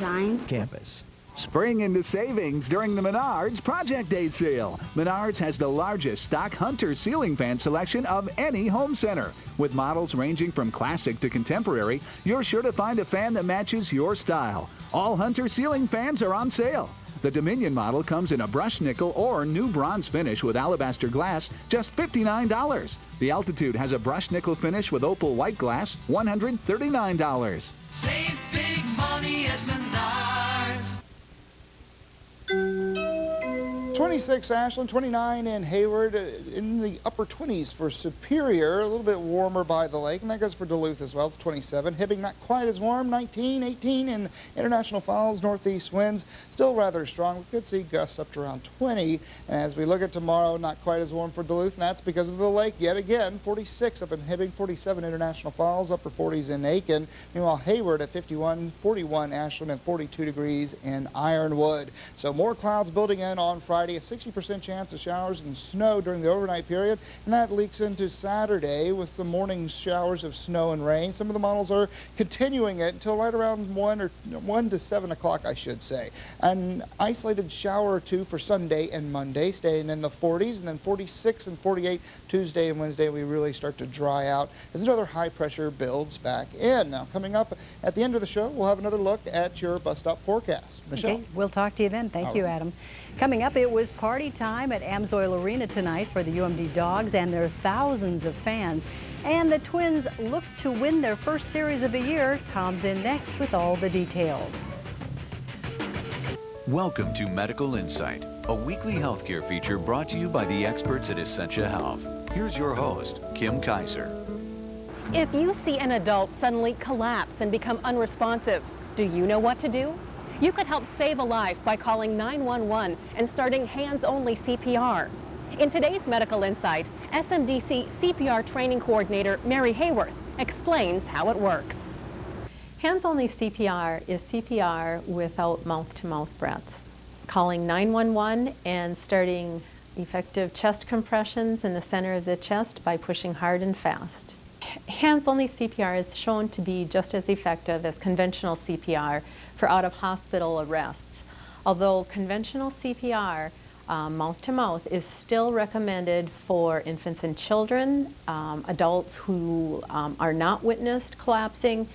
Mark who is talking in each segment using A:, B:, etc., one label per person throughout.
A: designs.
B: Campus.
C: Spring into savings during the Menards Project Day sale. Menards has the largest stock Hunter ceiling fan selection of any home center. With models ranging from classic to contemporary, you're sure to find a fan that matches your style. All Hunter ceiling fans are on sale. The Dominion model comes in a brushed nickel or new bronze finish with alabaster glass, just $59. The Altitude has a brushed nickel finish with opal white glass, $139.
D: Save big money at Menards.
E: 26 Ashland, 29 in Hayward, in the upper 20s for Superior, a little bit warmer by the lake, and that goes for Duluth as well. It's 27. Hibbing not quite as warm, 19, 18 in International Falls. Northeast winds still rather strong. We could see gusts up to around 20. And as we look at tomorrow, not quite as warm for Duluth, and that's because of the lake yet again. 46 up in Hibbing, 47 International Falls, upper 40s in Aiken. Meanwhile, Hayward at 51, 41 Ashland, and 42 degrees in Ironwood. So more clouds building in on Friday. A 60% chance of showers and snow during the overnight period, and that leaks into Saturday with some morning showers of snow and rain. Some of the models are continuing it until right around 1 to 7 o'clock, I should say. An isolated shower or two for Sunday and Monday, staying in the 40s, and then 46 and 48 Tuesday and Wednesday. We really start to dry out as another high pressure builds back in. Now, coming up at the end of the show, we'll have another look at your bus stop forecast. Michelle.
F: Okay, we'll talk to you then. Thank you, Adam. Coming up, it was party time at Amsoil Arena tonight for the UMD Dogs and their thousands of fans. And the Twins look to win their first series of the year. Tom's in next with all the details.
G: Welcome to Medical Insight, a weekly healthcare feature brought to you by the experts at Essentia Health. Here's your host, Kim Kaiser.
H: If you see an adult suddenly collapse and become unresponsive, do you know what to do? You could help save a life by calling 911 and starting hands-only CPR. In today's Medical Insight, SMDC CPR Training Coordinator Mary Hayworth explains how it works.
I: Hands-only CPR is CPR without mouth-to-mouth breaths. Calling 911 and starting effective chest compressions in the center of the chest by pushing hard and fast. Hands-only CPR is shown to be just as effective as conventional CPR for out-of-hospital arrests. Although conventional CPR, mouth-to-mouth, is still recommended for infants and children, adults who are not witnessed collapsing,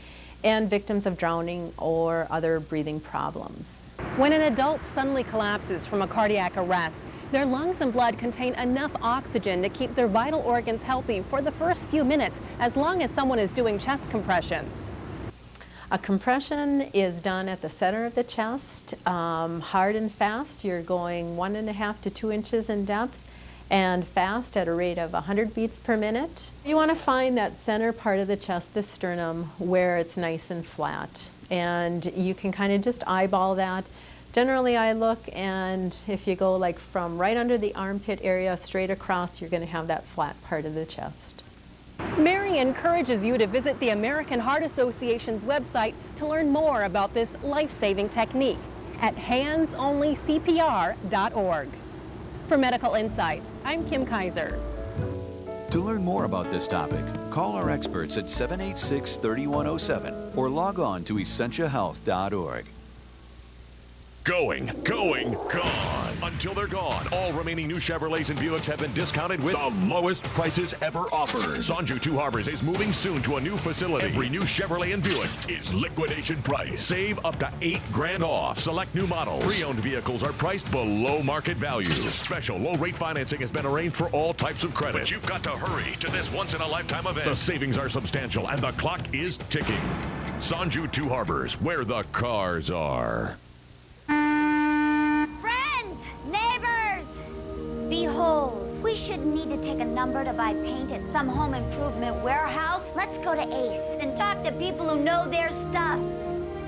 I: and victims of drowning or other breathing problems.
H: When an adult suddenly collapses from a cardiac arrest, their lungs and blood contain enough oxygen to keep their vital organs healthy for the first few minutes, as long as someone is doing chest compressions.
I: A compression is done at the center of the chest, hard and fast. You're going 1.5 to 2 inches in depth and fast at a rate of 100 beats per minute. You want to find that center part of the chest, the sternum, where it's nice and flat. And you can kind of just eyeball that. Generally, I look, and if you go like from right under the armpit area straight across, you're going to have that flat part of the chest.
H: Mary encourages you to visit the American Heart Association's website to learn more about this life-saving technique at handsonlycpr.org. For Medical Insight, I'm Kim Kaiser.
G: To learn more about this topic, call our experts at 786-3107 or log on to essentiahealth.org.
J: Going, gone. Until they're gone. All remaining new Chevrolets and Buicks have been discounted with the lowest prices ever offered. Sonju Two Harbors is moving soon to a new facility. Every new Chevrolet and Buick is liquidation price. Save up to $8,000 off. Select new models. Pre-owned vehicles are priced below market value. Special low-rate financing has been arranged for all types of credit. But you've got to hurry to this once-in-a-lifetime event. The savings are substantial, and the clock is ticking. Sonju Two Harbors, where the cars are.
A: Neighbors! Behold, we shouldn't need to take a number to buy paint at some home improvement warehouse. Let's go to Ace and talk to people who know their stuff.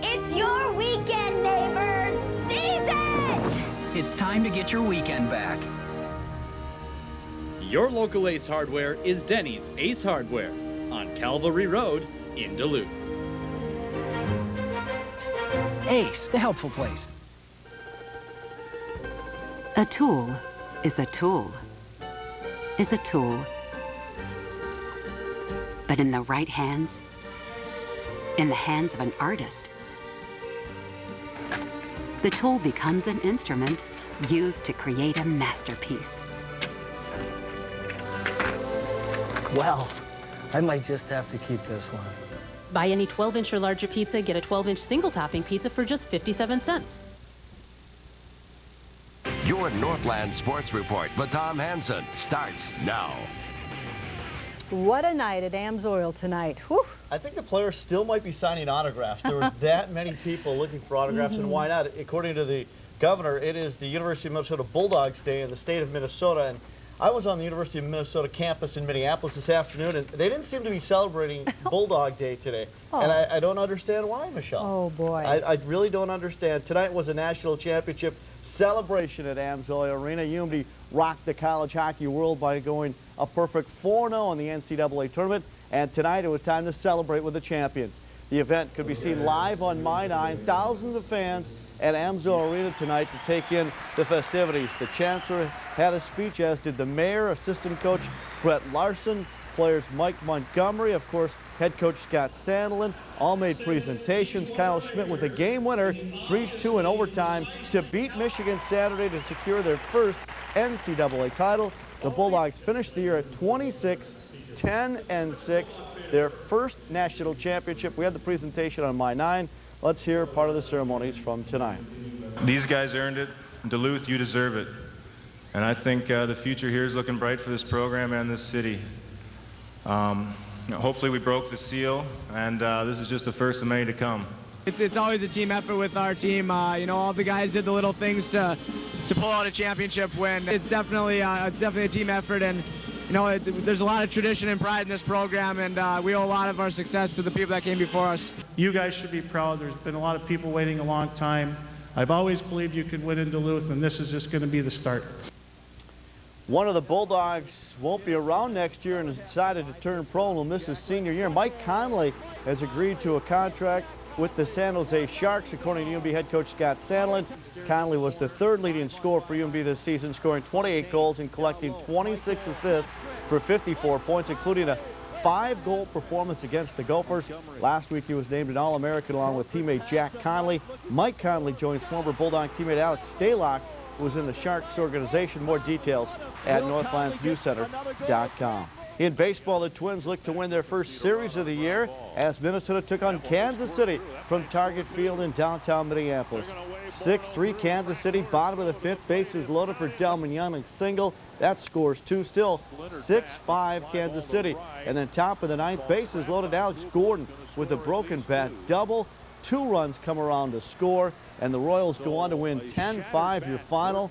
A: It's your weekend, neighbors! Seize it!
K: It's time to get your weekend back.
L: Your local Ace Hardware is Denny's Ace Hardware on Calvary Road in Duluth.
K: Ace, the helpful place.
M: A tool is a tool is a tool. But in the right hands, in the hands of an artist, the tool becomes an instrument used to create a masterpiece.
B: Well, I might just have to keep this one.
N: Buy any 12-inch or larger pizza, get a 12-inch single-topping pizza for just 57 cents.
O: Your Northland Sports Report with Tom Hansen starts now.
F: What a night at AMSOIL tonight. Whew.
P: I think the players still might be signing autographs. There was that many people looking for autographs, and why not? According to the governor, it is the University of Minnesota Bulldogs Day in the state of Minnesota, and I was on the University of Minnesota campus in Minneapolis this afternoon, and they didn't seem to be celebrating Bulldog Day today.
F: Oh.
P: And I don't understand why, Michelle.
F: Oh, boy.
P: I really don't understand. Tonight was a national championship celebration at AMSOIL Arena. UMD rocked the college hockey world by going a perfect 4-0 in the NCAA tournament, and tonight it was time to celebrate with the champions. The event could be seen live on My 9. Thousands of fans at AMSOIL Arena tonight to take in the festivities. The chancellor had a speech, as did the mayor, assistant coach Brett Larson, players Mike Montgomery, of course, head coach Scott Sandelin, all made presentations. Kyle Schmidt with a game winner, 3-2 in overtime, to beat Michigan Saturday to secure their first NCAA title. The Bulldogs finished the year at 26-10-6, their first national championship. We had the presentation on My 9. Let's hear part of the ceremonies from tonight.
Q: These guys earned it. Duluth, you deserve it. And I think the future here is looking bright for this program and this city. Hopefully we broke the seal, and this is just the first of many to come.
R: It's always a team effort with our team. You know, all the guys did the little things to pull out a championship win. It's definitely a team effort, and you know, there's a lot of tradition and pride in this program, and we owe a lot of our success to the people that came before us.
S: You guys should be proud. There's been a lot of people waiting a long time. I've always believed you could win in Duluth, and this is just going to be the start.
P: One of the Bulldogs won't be around next year and has decided to turn pro and will miss his senior year. Mike Conley has agreed to a contract with the San Jose Sharks, according to UMD head coach Scott Sandelin. Conley was the third leading scorer for UMD this season, scoring 28 goals and collecting 26 assists for 54 points, including a 5-goal performance against the Gophers. Last week he was named an All-American along with teammate Jack Conley. Mike Conley joins former Bulldog teammate Alex Stalock, who was in the Sharks organization. More details at Northland's NewsCenter.com. In baseball, the Twins look to win their first series of the year as Minnesota took on Kansas City from Target Field in downtown Minneapolis. 6-3 Kansas City, bottom of the fifth, bases loaded for Delman Young, and single. That scores 2 still. 6-5 Kansas City. And then top of the ninth, bases loaded, Alex Gordon with a broken bat double. 2 runs come around to score, and the Royals go on to win 10-5 your final.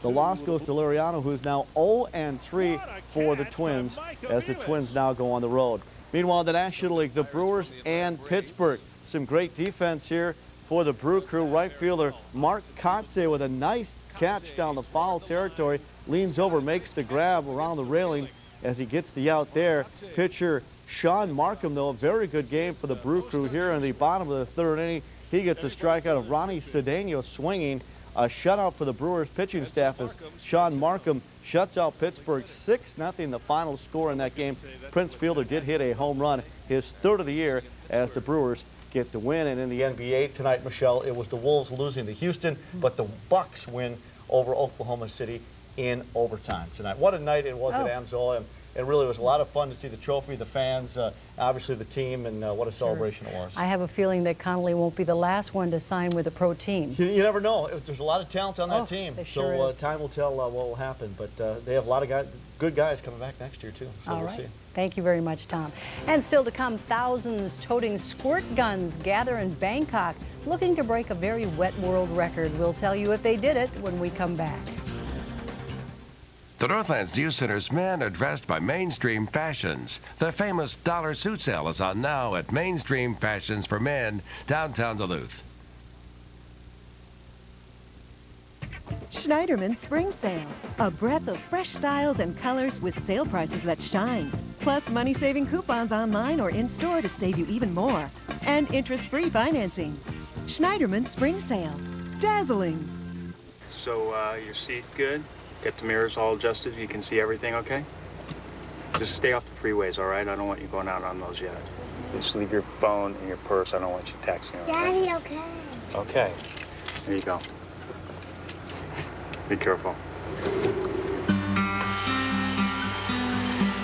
P: The loss goes to Liriano, who's now 0-3 for the Twins, as the Twins now go on the road. Meanwhile, in the National League, the Brewers and Pittsburgh. Some great defense here for the Brew Crew. Right fielder Mark Kotze with a nice catch down the foul territory. Leans over, makes the grab around the railing as he gets the out there. Pitcher Sean Markham, though, a very good game for the Brew Crew here in the bottom of the third inning. He gets a strikeout of Ronnie Cedeno swinging. A shutout for the Brewers pitching staff as Sean Markham shuts out Pittsburgh 6-0, the final score in that game. Prince Fielder did hit a home run, his third of the year, as the Brewers get the win. And in the NBA tonight, Michelle, it was the Wolves losing to Houston, but the Bucks win over Oklahoma City in overtime tonight. What a night it was at AMSOIL. It really was a lot of fun to see the trophy, the fans, obviously the team, and what a celebration it was.
F: I have a feeling that Connolly won't be the last one to sign with a pro team.
P: You never know. There's a lot of talent on that team.
F: Sure
P: time will tell what will happen. But they have a lot of good guys coming back next year, too. So we'll see.
F: Thank you very much, Tom. And still to come, thousands toting squirt guns gather in Bangkok, looking to break a very wet world record. We'll tell you if they did it when we come back.
O: The Northland's News Center's men are dressed by Mainstream Fashions. The famous dollar suit sale is on now at Mainstream Fashions for Men, downtown Duluth.
T: Schneiderman Spring Sale. A breadth of fresh styles and colors with sale prices that shine. Plus money-saving coupons online or in-store to save you even more. And interest-free financing. Schneiderman Spring Sale. Dazzling.
U: So, your seat good? Get the mirrors all adjusted, you can see everything okay? Just stay off the freeways, all right? I don't want you going out on those yet. Just leave your phone in your purse. I don't want you texting.
A: Daddy, okay?
U: Okay. There you go. Be careful.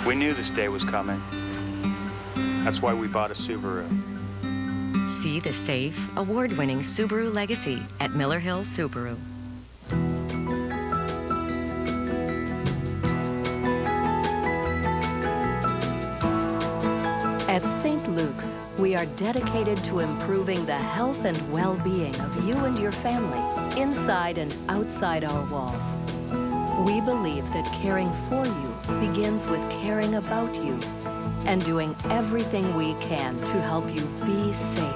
U: We knew this day was coming. That's why we bought a Subaru.
M: See the safe, award-winning Subaru Legacy at Miller Hill Subaru.
C: At St. Luke's, we are dedicated to improving the health and well-being of you and your family, inside and outside our walls. We believe that caring for you begins with caring about you and doing everything we can to help you be safe.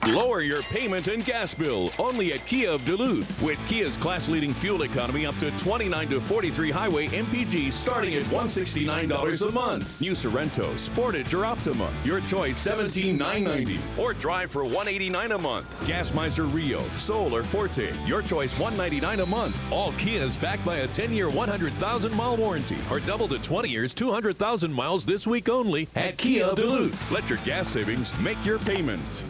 J: Lower your payment and gas bill only at Kia of Duluth. With Kia's class-leading fuel economy up to 29 to 43 highway MPG starting at $169 a month. New Sorrento, Sportage, or Optima. Your choice $17,990. Or drive for $189 a month. Gasmeister Rio, Soul, or Forte. Your choice $199 a month. All Kias backed by a 10-year, 100,000-mile warranty. Or double to 20 years, 200,000 miles this week only at Kia of Duluth. Let your gas savings make your payment.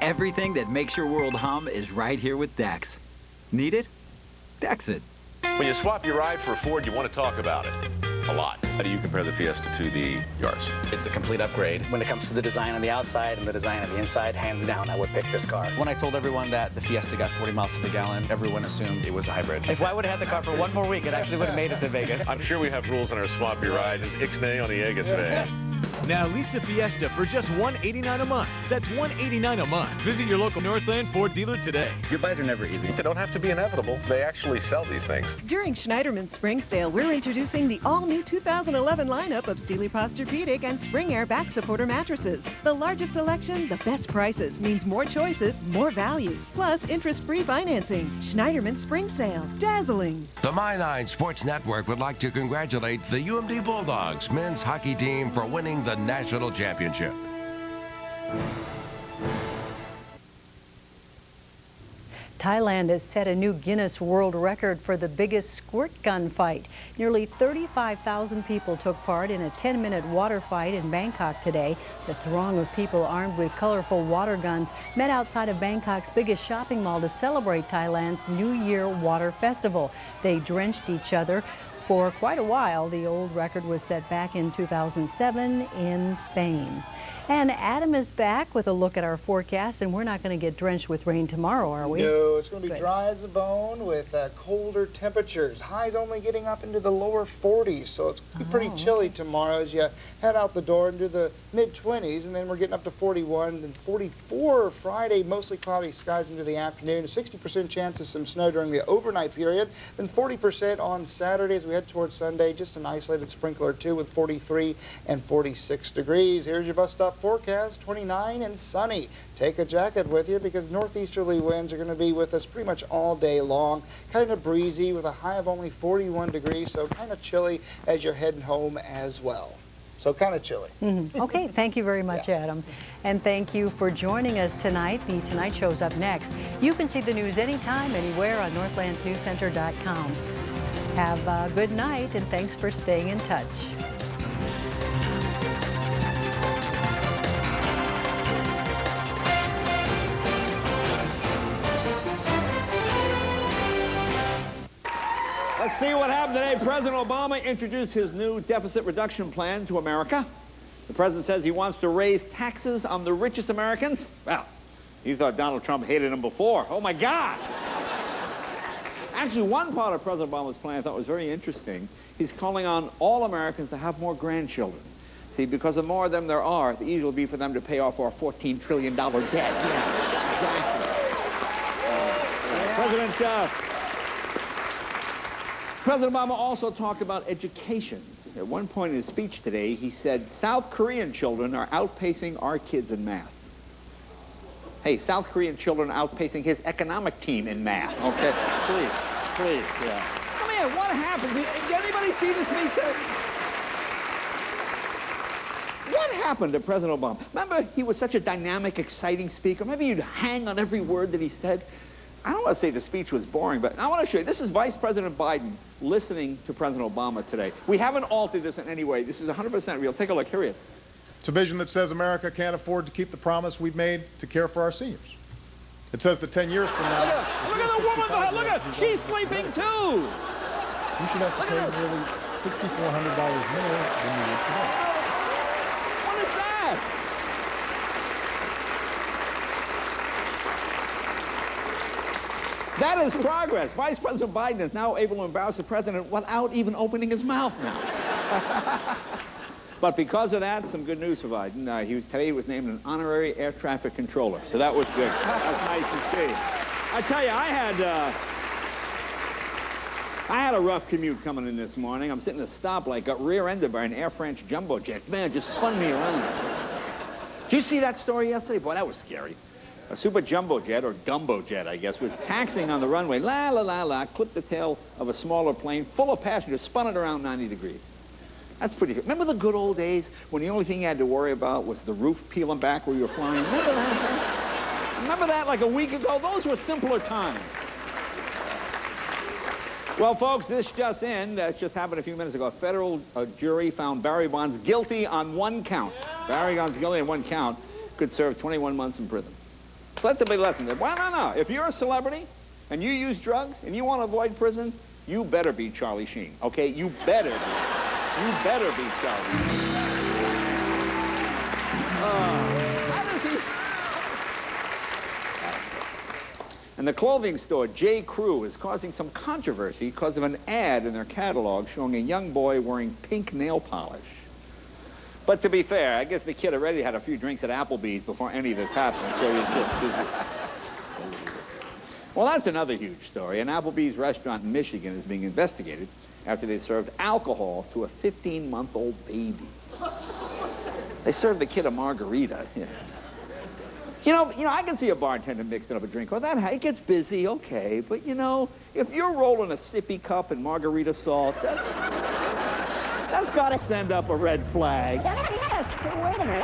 V: Everything that makes your world hum is right here with Dex. Need it? Dex it.
W: When you swap your ride for a Ford, you want to talk about it a lot. How do you compare the Fiesta to the Yaris?
X: It's a complete upgrade. When it comes to the design on the outside and the design on the inside, hands down, I would pick this car. When I told everyone that the Fiesta got 40 miles to the gallon, everyone assumed it was a hybrid. If I would have had the car for one more week, it actually would have made it to Vegas.
W: I'm sure we have rules on our swap your ride. Is Ixnay on the Eggisnay.
Y: Now lease a Fiesta for just $189 a month. That's $189 a month. Visit your local Northland Ford dealer today.
U: Your buys are never easy.
W: They don't have to be inevitable. They actually sell these things.
T: During Schneiderman's Spring Sale, we're introducing the all-new 2011 lineup of Sealy Posturepedic and Spring Air back supporter mattresses. The largest selection, the best prices means more choices, more value. Plus, interest-free financing. Schneiderman's Spring Sale. Dazzling.
O: The My9 Sports Network would like to congratulate the UMD Bulldogs men's hockey team for winning the national championship.
F: Thailand has set a new Guinness World Record for the biggest squirt gun fight. Nearly 35,000 people took part in a 10-minute water fight in Bangkok today. The throng of people armed with colorful water guns met outside of Bangkok's biggest shopping mall to celebrate Thailand's New Year Water Festival. They drenched each other for quite a while. The old record was set back in 2007 in Spain. And Adam is back with a look at our forecast, and we're not going to get drenched with rain tomorrow, are we?
E: No, it's going to be dry as a bone with colder temperatures. Highs only getting up into the lower 40s, so it's going to be pretty chilly tomorrow as you head out the door into the mid-20s, and then we're getting up to 41, then 44 Friday, mostly cloudy skies into the afternoon, a 60% chance of some snow during the overnight period, then 40% on Saturday as we head towards Sunday, just an isolated sprinkle or two with 43 and 46 degrees. Here's your bus stop forecast, 29 and sunny. Take a jacket with you because northeasterly winds are going to be with us pretty much all day long. Kind of breezy with a high of only 41 degrees, so kind of chilly as you're heading home as well. So kind of chilly.
F: Okay, thank you very much, Adam. And thank you for joining us tonight. The Tonight Show's up next. You can see the news anytime, anywhere on northlandsnewscenter.com. Have a good night, and thanks for staying in touch.
Z: Let's see what happened today. President Obama introduced his new deficit reduction plan to America. The president says he wants to raise taxes on the richest Americans. Well, you thought Donald Trump hated him before. Oh, my God. Actually, one part of President Obama's plan I thought was very interesting. He's calling on all Americans to have more grandchildren. See, because the more of them there are, the easier it will be for them to pay off our $14 trillion debt. Yeah, exactly. President Obama also talked about education. At one point in his speech today, he said, South Korean children are outpacing our kids in math. Hey, South Korean children are outpacing his economic team in math, okay? Please, yeah. Come here, what happened? Did anybody see this meet today? What happened to President Obama? Remember, he was such a dynamic, exciting speaker. Maybe you'd hang on every word that he said. I don't want to say the speech was boring, but I want to show you. This is Vice President Biden listening to President Obama today. We haven't altered this in any way. This is 100% real. Take a look. Here he is.
D: It's a vision that says America can't afford to keep the promise we've made to care for our seniors. It says that 10 years from now...
Z: Look at the woman behind. Look at her. She's sleeping too.
D: You should have to pay nearly $6,400 more than you would today.
Z: What is that? That is progress. Vice President Biden is now able to embarrass the president without even opening his mouth now. But because of that, some good news for Biden. Today he was named an honorary air traffic controller, so that was good. That's nice to see. I tell you, I had a rough commute coming in this morning. I'm sitting at a stoplight, got rear-ended by an Air France jumbo jet. Man, it just spun me around. Did you see that story yesterday? Boy, that was scary. A super jumbo jet, or gumbo jet, I guess, was taxiing on the runway. La, la, la, la, clipped the tail of a smaller plane full of passengers, spun it around 90 degrees. That's pretty good. Remember the good old days when the only thing you had to worry about was the roof peeling back where you were flying? Remember that? Remember that like a week ago? Those were simpler times. Well, folks, this just in. That just happened a few minutes ago. A federal jury found Barry Bonds guilty on one count. Barry Bonds guilty on one count. Could serve 21 months in prison. So that's a big lesson. Well, no. If you're a celebrity and you use drugs and you want to avoid prison, you better be Charlie Sheen, okay? You better be. You better be Charlie. How does he... And the clothing store, J. Crew, is causing some controversy because of an ad in their catalog showing a young boy wearing pink nail polish. But to be fair, I guess the kid already had a few drinks at Applebee's before any of this happened, so he's just... Well, that's another huge story. An Applebee's restaurant in Michigan is being investigated after they served alcohol to a 15-month-old baby. They served the kid a margarita. Yeah. You know, I can see a bartender mixing up a drink. Well, it gets busy, okay. But, you know, if you're rolling a sippy cup and margarita salt, that's got to send up a red flag. Wait a minute.